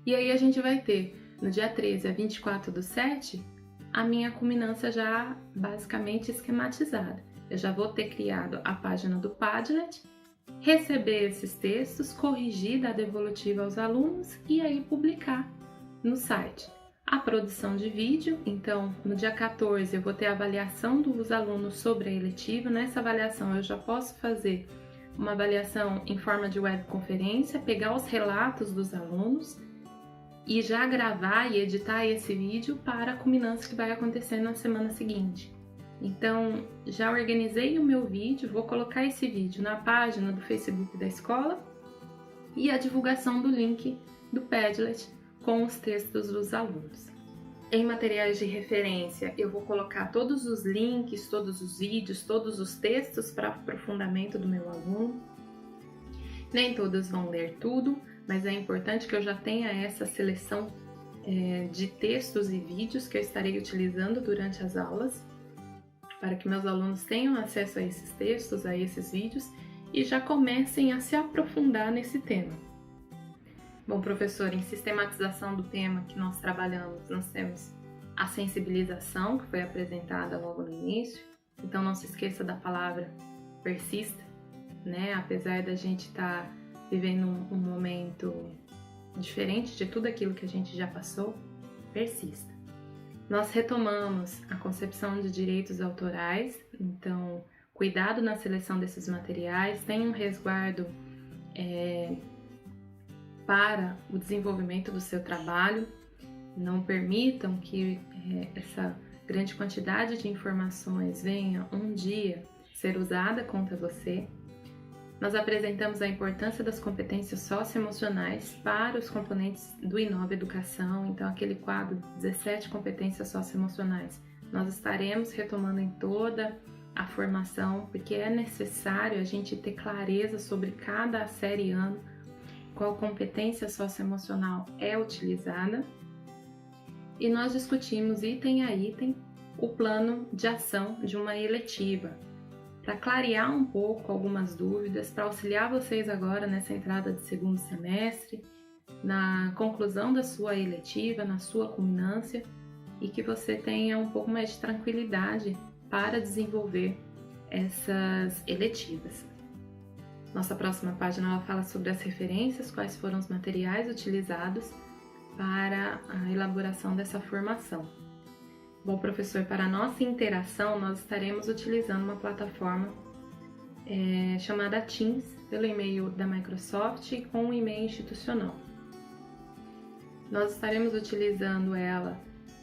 Speaker 1: e aí a gente vai ter no dia 13 a 24/7 a minha culminância já basicamente esquematizada. Eu já vou ter criado a página do Padlet, receber esses textos, corrigir, dar devolutiva aos alunos e aí publicar no site. A produção de vídeo, então no dia 14 eu vou ter a avaliação dos alunos sobre a eletiva. Nessa avaliação eu já posso fazer uma avaliação em forma de webconferência, pegar os relatos dos alunos e já gravar e editar esse vídeo para a culminância que vai acontecer na semana seguinte. Então, já organizei o meu vídeo, vou colocar esse vídeo na página do Facebook da escola e a divulgação do link do Padlet com os textos dos alunos. Em materiais de referência, eu vou colocar todos os links, todos os vídeos, todos os textos para aprofundamento do meu aluno. Nem todos vão ler tudo, mas é importante que eu já tenha essa seleção de textos e vídeos que eu estarei utilizando durante as aulas, para que meus alunos tenham acesso a esses textos, a esses vídeos e já comecem a se aprofundar nesse tema. Bom, professor, em sistematização do tema que nós trabalhamos, nós temos a sensibilização, que foi apresentada logo no início. Então, não se esqueça da palavra persista, né? Apesar da gente estar vivendo um momento diferente de tudo aquilo que a gente já passou, persista. Nós retomamos a concepção de direitos autorais, então, cuidado na seleção desses materiais, tenha um resguardo para o desenvolvimento do seu trabalho. Não permitam que essa grande quantidade de informações venha um dia ser usada contra você. Nós apresentamos a importância das competências socioemocionais para os componentes do Inova Educação, então aquele quadro 17 competências socioemocionais. Nós estaremos retomando em toda a formação, porque é necessário a gente ter clareza sobre cada série ano, qual competência socioemocional é utilizada. E nós discutimos item a item o plano de ação de uma eletiva, para clarear um pouco algumas dúvidas, para auxiliar vocês agora nessa entrada de segundo semestre, na conclusão da sua eletiva, na sua culminância, e que você tenha um pouco mais de tranquilidade para desenvolver essas eletivas. Nossa próxima página ela fala sobre as referências, quais foram os materiais utilizados para a elaboração dessa formação. Bom, professor, para a nossa interação, nós estaremos utilizando uma plataforma chamada Teams, pelo e-mail da Microsoft e com o e-mail institucional. Nós estaremos utilizando ela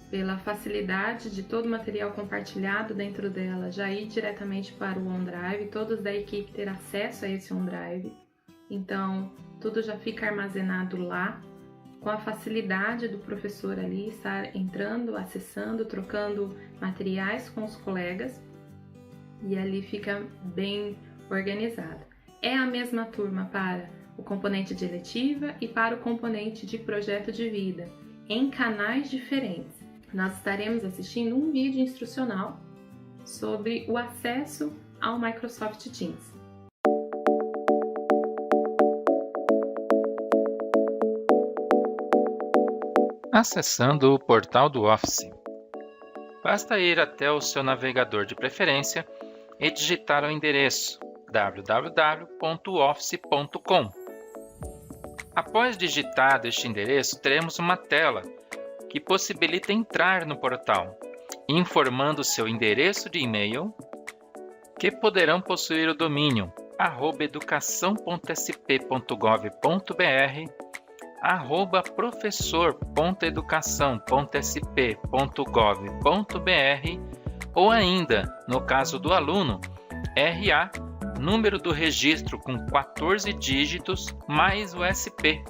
Speaker 1: pela facilidade de todo o material compartilhado dentro dela já ir diretamente para o OneDrive, todos da equipe ter acesso a esse OneDrive. Então, tudo já fica armazenado lá, com a facilidade do professor ali estar entrando, acessando, trocando materiais com os colegas, e ali fica bem organizado. É a mesma turma para o componente de eletiva e para o componente de projeto de vida, em canais diferentes. Nós estaremos assistindo um vídeo instrucional sobre o acesso ao Microsoft Teams.
Speaker 3: Acessando o portal do Office. Basta ir até o seu navegador de preferência e digitar o endereço www.office.com. Após digitado este endereço, teremos uma tela que possibilita entrar no portal, informando seu endereço de e-mail, que poderão possuir o domínio @educação.sp.gov.br, @professor.educação.sp.gov.br ou ainda, no caso do aluno, RA, número do registro com 14 dígitos mais o SP,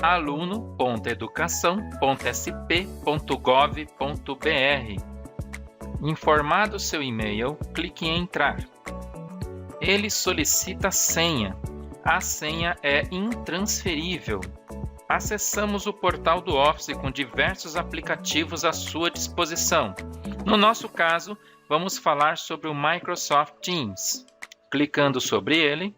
Speaker 3: @aluno.educação.sp.gov.br. Informado seu e-mail, clique em Entrar. Ele solicita senha. A senha é intransferível. Acessamos o portal do Office com diversos aplicativos à sua disposição. No nosso caso, vamos falar sobre o Microsoft Teams. Clicando sobre ele,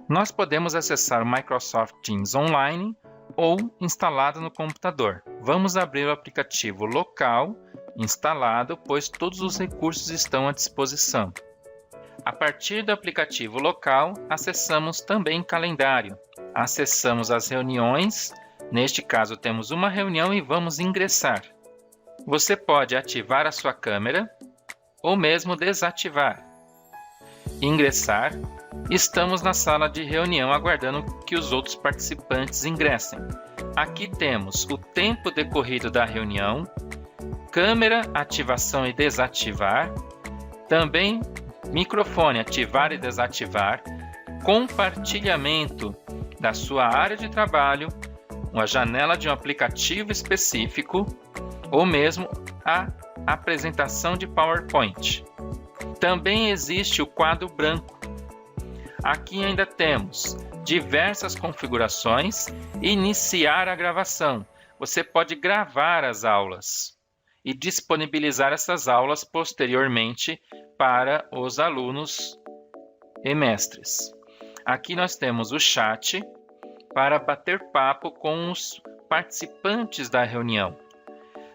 Speaker 3: nós podemos acessar o Microsoft Teams online ou instalado no computador. Vamos abrir o aplicativo local instalado, pois todos os recursos estão à disposição. A partir do aplicativo local, acessamos também calendário. Acessamos as reuniões, neste caso temos uma reunião e vamos ingressar. Você pode ativar a sua câmera ou mesmo desativar. Ingressar, estamos na sala de reunião aguardando que os outros participantes ingressem. Aqui temos o tempo decorrido da reunião, câmera, ativação e desativar, também microfone, ativar e desativar, compartilhamento da sua área de trabalho, uma janela de um aplicativo específico ou mesmo a apresentação de PowerPoint. Também existe o quadro branco. Aqui ainda temos diversas configurações e iniciar a gravação. Você pode gravar as aulas e disponibilizar essas aulas posteriormente para os alunos e mestres. Aqui nós temos o chat para bater papo com os participantes da reunião.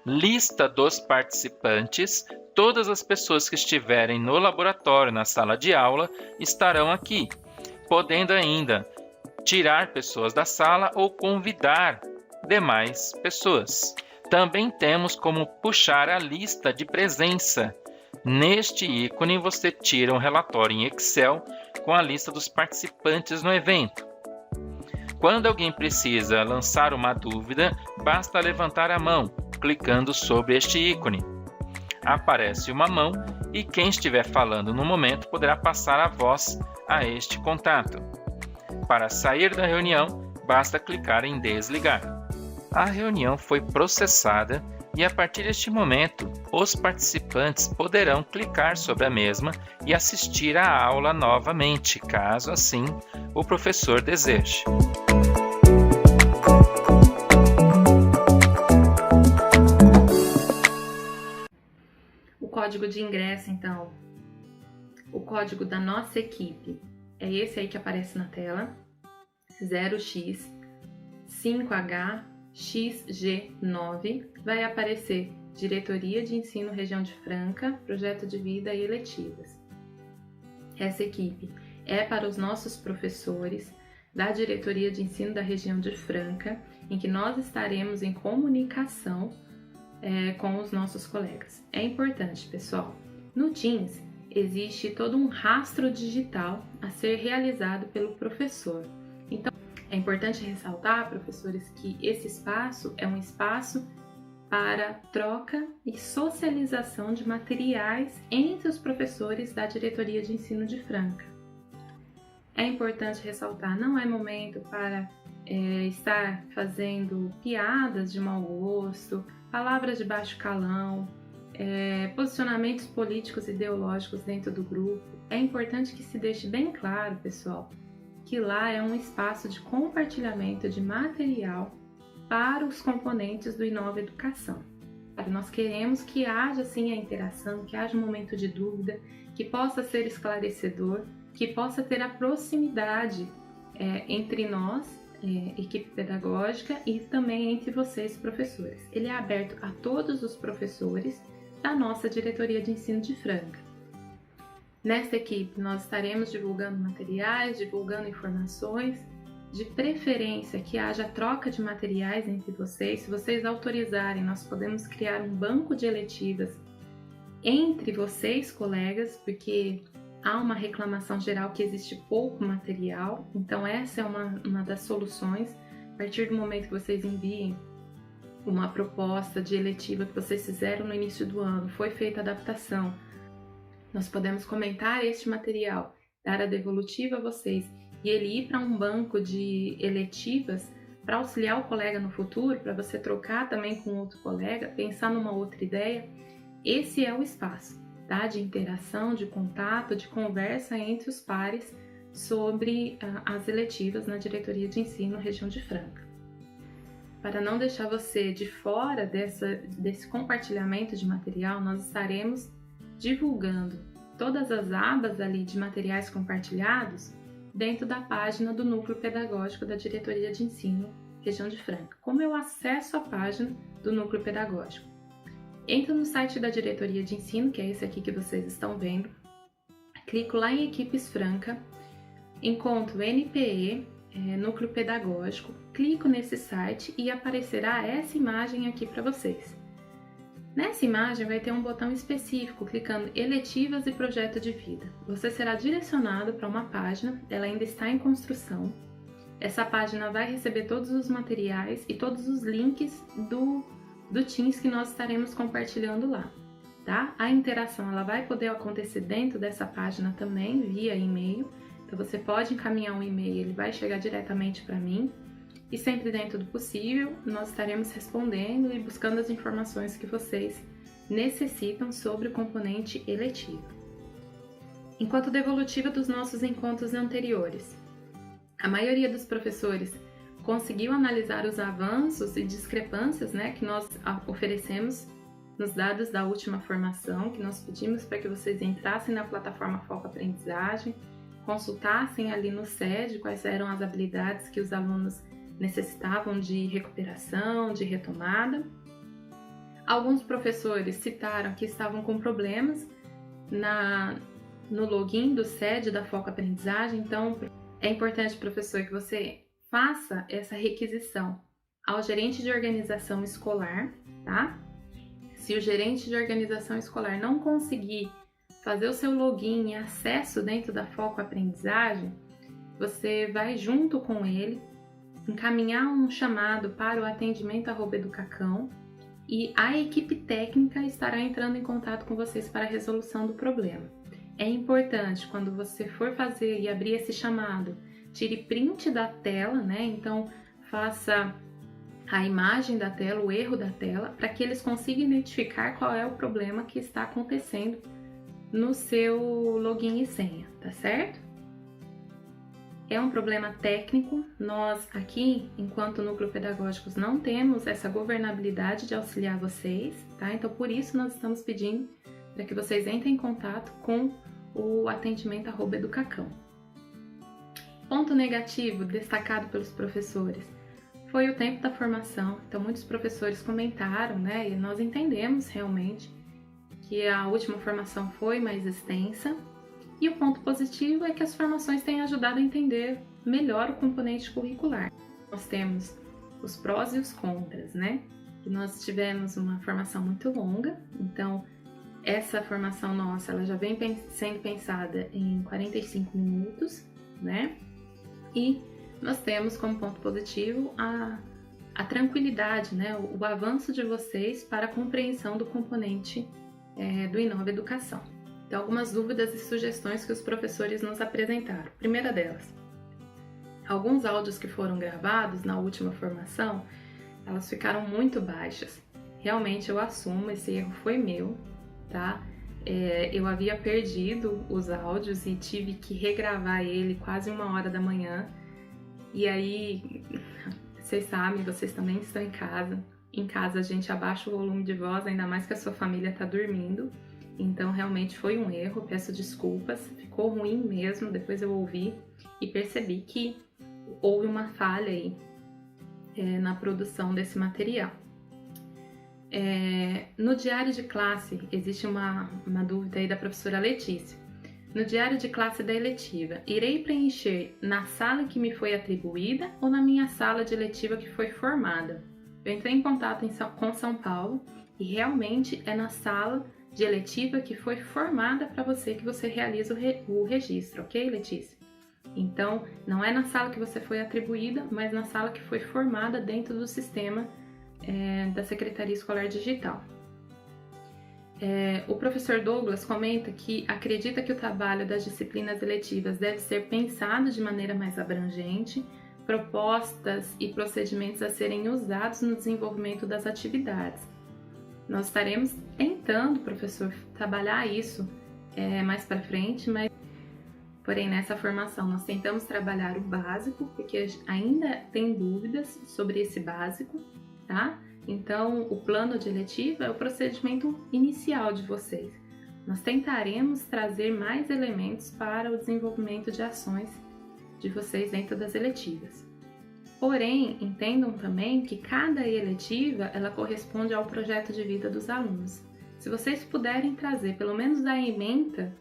Speaker 3: Lista dos participantes. Todas as pessoas que estiverem no laboratório, na sala de aula, estarão aqui, podendo ainda tirar pessoas da sala ou convidar demais pessoas. Também temos como puxar a lista de presença. Neste ícone você tira um relatório em Excel com a lista dos participantes no evento. Quando alguém precisa lançar uma dúvida, basta levantar a mão, clicando sobre este ícone. Aparece uma mão e quem estiver falando no momento poderá passar a voz a este contato. Para sair da reunião, basta clicar em desligar. A reunião foi processada e a partir deste momento, os participantes poderão clicar sobre a mesma e assistir à aula novamente, caso assim o professor deseje.
Speaker 1: O código de ingresso, então, o código da nossa equipe é esse aí que aparece na tela, 0x5HXG9, vai aparecer Diretoria de Ensino Região de Franca, Projeto de Vida e Eletivas. Essa equipe é para os nossos professores da Diretoria de Ensino da Região de Franca, em que nós estaremos em comunicação com os nossos colegas. É importante, pessoal, no Teams existe todo um rastro digital a ser realizado pelo professor. Então, é importante ressaltar, professores, que esse espaço é um espaço para troca e socialização de materiais entre os professores da Diretoria de Ensino de Franca. É importante ressaltar, não é momento para estar fazendo piadas de mau gosto, palavras de baixo calão, posicionamentos políticos e ideológicos dentro do grupo. É importante que se deixe bem claro, pessoal, que lá é um espaço de compartilhamento de material para os componentes do Inova Educação. Nós queremos que haja sim a interação, que haja um momento de dúvida, que possa ser esclarecedor, que possa ter a proximidade entre nós, equipe pedagógica, e também entre vocês, professores. Ele é aberto a todos os professores da nossa Diretoria de Ensino de Franca. Nesta equipe, nós estaremos divulgando materiais, divulgando informações, de preferência que haja troca de materiais entre vocês. Se vocês autorizarem, nós podemos criar um banco de eletivas entre vocês, colegas, porque há uma reclamação geral que existe pouco material, então essa é uma das soluções. A partir do momento que vocês enviem uma proposta de eletiva que vocês fizeram no início do ano, foi feita a adaptação, nós podemos comentar este material, dar a devolutiva a vocês e ele ir para um banco de eletivas para auxiliar o colega no futuro, para você trocar também com outro colega, pensar numa outra ideia. Esse é o espaço, tá? De interação, de contato, de conversa entre os pares sobre as eletivas na Diretoria de Ensino Região de Franca. Para não deixar você de fora desse compartilhamento de material, nós estaremos divulgando todas as abas ali de materiais compartilhados dentro da página do Núcleo Pedagógico da Diretoria de Ensino Região de Franca. Como eu acesso à página do Núcleo Pedagógico? Entro no site da Diretoria de Ensino, que é esse aqui que vocês estão vendo, clico lá em Equipes Franca, encontro NPE, Núcleo Pedagógico, clico nesse site e aparecerá essa imagem aqui para vocês. Nessa imagem vai ter um botão específico, clicando Eletivas e Projeto de Vida. Você será direcionado para uma página, ela ainda está em construção. Essa página vai receber todos os materiais e todos os links do Teams que nós estaremos compartilhando lá, tá? A interação ela vai poder acontecer dentro dessa página também, via e-mail. Então você pode encaminhar um e-mail, ele vai chegar diretamente para mim. E sempre dentro do possível, nós estaremos respondendo e buscando as informações que vocês necessitam sobre o componente eletivo. Enquanto devolutiva dos nossos encontros anteriores, a maioria dos professores conseguiu analisar os avanços e discrepâncias, que nós oferecemos nos dados da última formação, que nós pedimos para que vocês entrassem na plataforma Foco Aprendizagem, consultassem ali no SED quais eram as habilidades que os alunos necessitavam de recuperação, de retomada. Alguns professores citaram que estavam com problemas no login do SED da Foco Aprendizagem, então é importante, professor, que você faça essa requisição ao gerente de organização escolar, tá? Se o gerente de organização escolar não conseguir fazer o seu login e acesso dentro da Foco Aprendizagem, você vai junto com ele encaminhar um chamado para o atendimento @educacão e a equipe técnica estará entrando em contato com vocês para a resolução do problema. É importante, quando você for fazer e abrir esse chamado, tire print da tela, né? Então, faça a imagem da tela, o erro da tela, para que eles consigam identificar qual é o problema que está acontecendo no seu login e senha, tá certo? É um problema técnico, nós aqui, enquanto núcleo pedagógicos, não temos essa governabilidade de auxiliar vocês, tá? Então, por isso, nós estamos pedindo para que vocês entrem em contato com o atendimento @educacão. Ponto negativo destacado pelos professores foi o tempo da formação. Então, muitos professores comentaram, né? E nós entendemos realmente que a última formação foi mais extensa. E o ponto positivo é que as formações têm ajudado a entender melhor o componente curricular. Nós temos os prós e os contras, né? E nós tivemos uma formação muito longa, então essa formação nossa ela já vem sendo pensada em 45 minutos, né? E nós temos como ponto positivo a tranquilidade, né? O avanço de vocês para a compreensão do componente do Inova Educação. Então, algumas dúvidas e sugestões que os professores nos apresentaram. Primeira delas, alguns áudios que foram gravados na última formação, elas ficaram muito baixas. Realmente eu assumo, esse erro foi meu, tá? Eu havia perdido os áudios e tive que regravar ele quase 1h da manhã. E aí, vocês sabem, vocês também estão em casa. Em casa a gente abaixa o volume de voz, ainda mais que a sua família está dormindo. Então, realmente foi um erro, peço desculpas, ficou ruim mesmo, depois eu ouvi e percebi que houve uma falha aí na produção desse material. No diário de classe, existe uma dúvida aí da professora Letícia. No diário de classe da eletiva, irei preencher na sala que me foi atribuída ou na minha sala de eletiva que foi formada? Eu entrei em contato com São Paulo e realmente é na sala de eletiva que foi formada para você, que você realiza o registro, ok, Letícia? Então, não é na sala que você foi atribuída, mas na sala que foi formada dentro do sistema da Secretaria Escolar Digital. O professor Douglas comenta que acredita que o trabalho das disciplinas eletivas deve ser pensado de maneira mais abrangente, propostas e procedimentos a serem usados no desenvolvimento das atividades. Nós estaremos tentando, professor, trabalhar isso mais para frente, porém nessa formação nós tentamos trabalhar o básico, porque ainda tem dúvidas sobre esse básico, tá? Então, o plano de eletiva é o procedimento inicial de vocês. Nós tentaremos trazer mais elementos para o desenvolvimento de ações de vocês dentro das eletivas. Porém, entendam também que cada eletiva ela corresponde ao projeto de vida dos alunos. Se vocês puderem trazer pelo menos a ementa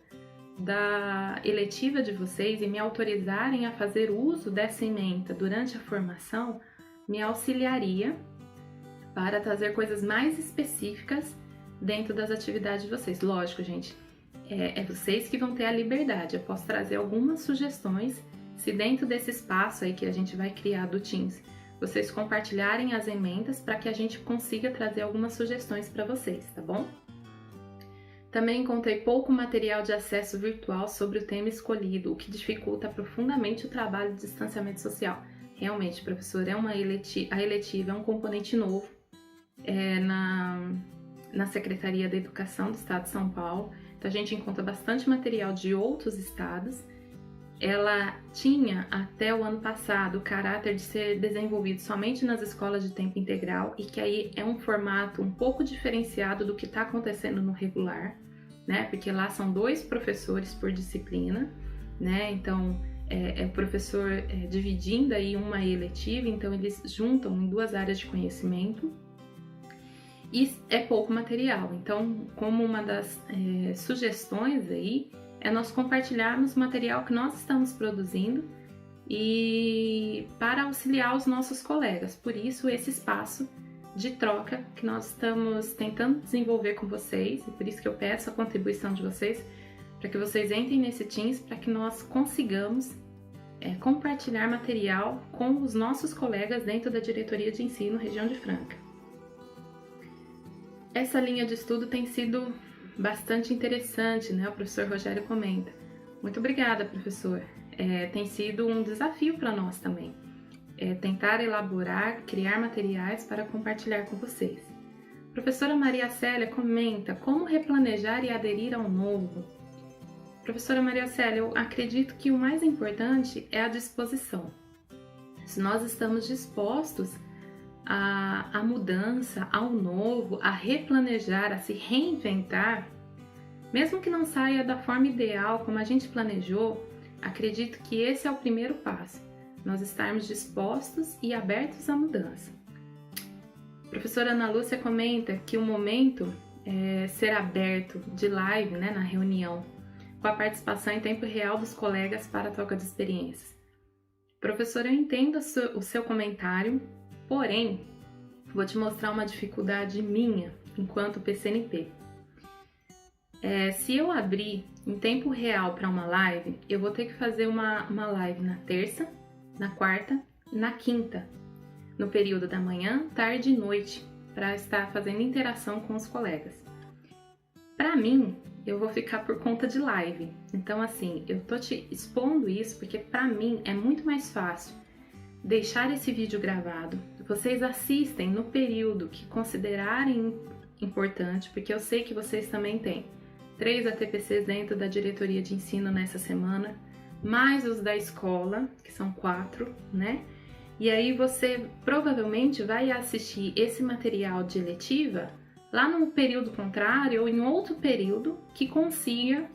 Speaker 1: da eletiva de vocês e me autorizarem a fazer uso dessa ementa durante a formação, me auxiliaria para trazer coisas mais específicas dentro das atividades de vocês. Lógico, gente, é vocês que vão ter a liberdade. Eu posso trazer algumas sugestões. Se dentro desse espaço aí que a gente vai criar do Teams, vocês compartilharem as emendas para que a gente consiga trazer algumas sugestões para vocês, tá bom? Também encontrei pouco material de acesso virtual sobre o tema escolhido, o que dificulta profundamente o trabalho de distanciamento social. Realmente, professor, a eletiva é um componente novo na Secretaria da Educação do Estado de São Paulo. Então a gente encontra bastante material de outros estados. Ela tinha até o ano passado o caráter de ser desenvolvido somente nas escolas de tempo integral e que aí é um formato um pouco diferenciado do que está acontecendo no regular, né? Porque lá são 2 professores por disciplina, né? Então o professor dividindo aí uma eletiva, então eles juntam em 2 áreas de conhecimento e é pouco material. Então, como uma das sugestões aí, é nós compartilharmos o material que nós estamos produzindo e para auxiliar os nossos colegas. Por isso, esse espaço de troca que nós estamos tentando desenvolver com vocês, e por isso que eu peço a contribuição de vocês, para que vocês entrem nesse Teams, para que nós consigamos compartilhar material com os nossos colegas dentro da Diretoria de Ensino Região de Franca. Essa linha de estudo tem sido bastante interessante, né? O professor Rogério comenta. Muito obrigada, professor. Tem sido um desafio para nós também. Tentar elaborar, criar materiais para compartilhar com vocês. Professora Maria Célia comenta como replanejar e aderir ao novo. Professora Maria Célia, eu acredito que o mais importante é a disposição. Se nós estamos dispostos à mudança, ao novo, a replanejar, a se reinventar, mesmo que não saia da forma ideal como a gente planejou, acredito que esse é o primeiro passo. Nós estarmos dispostos e abertos à mudança. A professora Ana Lúcia comenta que o momento é ser aberto de live, né, na reunião, com a participação em tempo real dos colegas para a troca de experiências. Professora, eu entendo o seu comentário, porém, vou te mostrar uma dificuldade minha enquanto PCNP. Se eu abrir em tempo real para uma live, eu vou ter que fazer uma live na terça, na quarta, na quinta, no período da manhã, tarde e noite, para estar fazendo interação com os colegas. Para mim, eu vou ficar por conta de live. Então, assim, eu tô te expondo isso porque para mim é muito mais fácil deixar esse vídeo gravado. Vocês assistem no período que considerarem importante, porque eu sei que vocês também têm 3 ATPCs dentro da diretoria de ensino nessa semana, mais os da escola, que são 4, né? E aí você provavelmente vai assistir esse material de eletiva lá no período contrário ou em outro período que consiga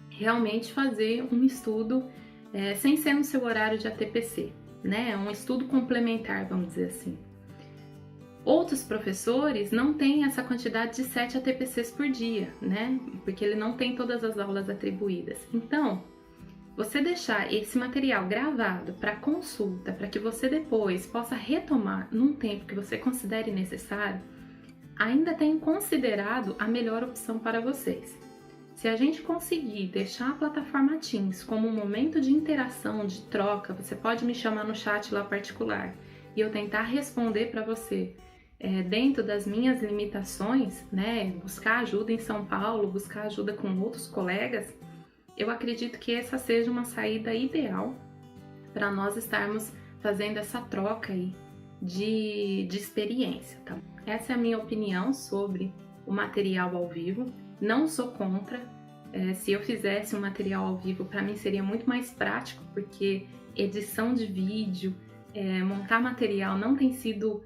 Speaker 1: realmente fazer um estudo sem ser no seu horário de ATPC, né? Um estudo complementar, vamos dizer assim. Outros professores não têm essa quantidade de 7 ATPCs por dia, né? Porque ele não tem todas as aulas atribuídas. Então, você deixar esse material gravado para consulta, para que você depois possa retomar num tempo que você considere necessário, ainda tem considerado a melhor opção para vocês. Se a gente conseguir deixar a plataforma Teams como um momento de interação, de troca, você pode me chamar no chat lá particular e eu tentar responder para você dentro das minhas limitações, né? Buscar ajuda em São Paulo, buscar ajuda com outros colegas, eu acredito que essa seja uma saída ideal para nós estarmos fazendo essa troca aí de experiência, tá? Essa é a minha opinião sobre o material ao vivo. Não sou contra. Se eu fizesse um material ao vivo, para mim seria muito mais prático, porque edição de vídeo, montar material não tem sido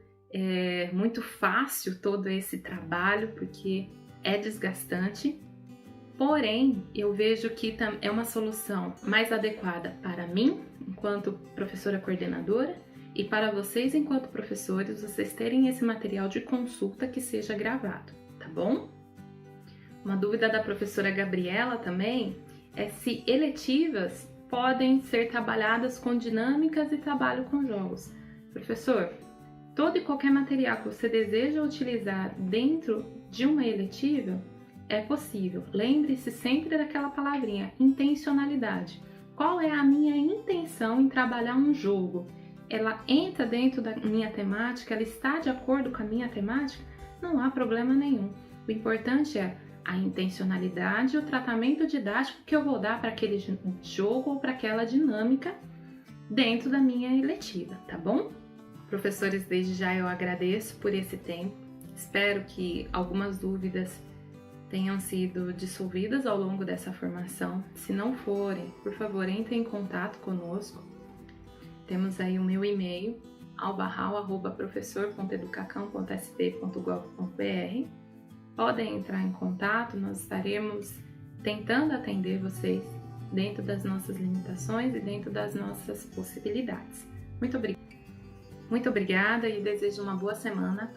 Speaker 1: muito fácil todo esse trabalho, porque é desgastante. Porém, eu vejo que é uma solução mais adequada para mim, enquanto professora coordenadora, e para vocês, enquanto professores, vocês terem esse material de consulta que seja gravado, tá bom? Uma dúvida da professora Gabriela também é se eletivas podem ser trabalhadas com dinâmicas e trabalho com jogos. Professor, todo e qualquer material que você deseja utilizar dentro de uma eletiva é possível. Lembre-se sempre daquela palavrinha, intencionalidade. Qual é a minha intenção em trabalhar um jogo? Ela entra dentro da minha temática, ela está de acordo com a minha temática? Não há problema nenhum. O importante é a intencionalidade e o tratamento didático que eu vou dar para aquele jogo ou para aquela dinâmica dentro da minha eletiva, tá bom? Professores, desde já eu agradeço por esse tempo. Espero que algumas dúvidas tenham sido dissolvidas ao longo dessa formação. Se não forem, por favor, entrem em contato conosco. Temos aí o meu e-mail, albarral@professor.educacam.sp.gov.br. Podem entrar em contato, nós estaremos tentando atender vocês dentro das nossas limitações e dentro das nossas possibilidades. Muito obrigada e desejo uma boa semana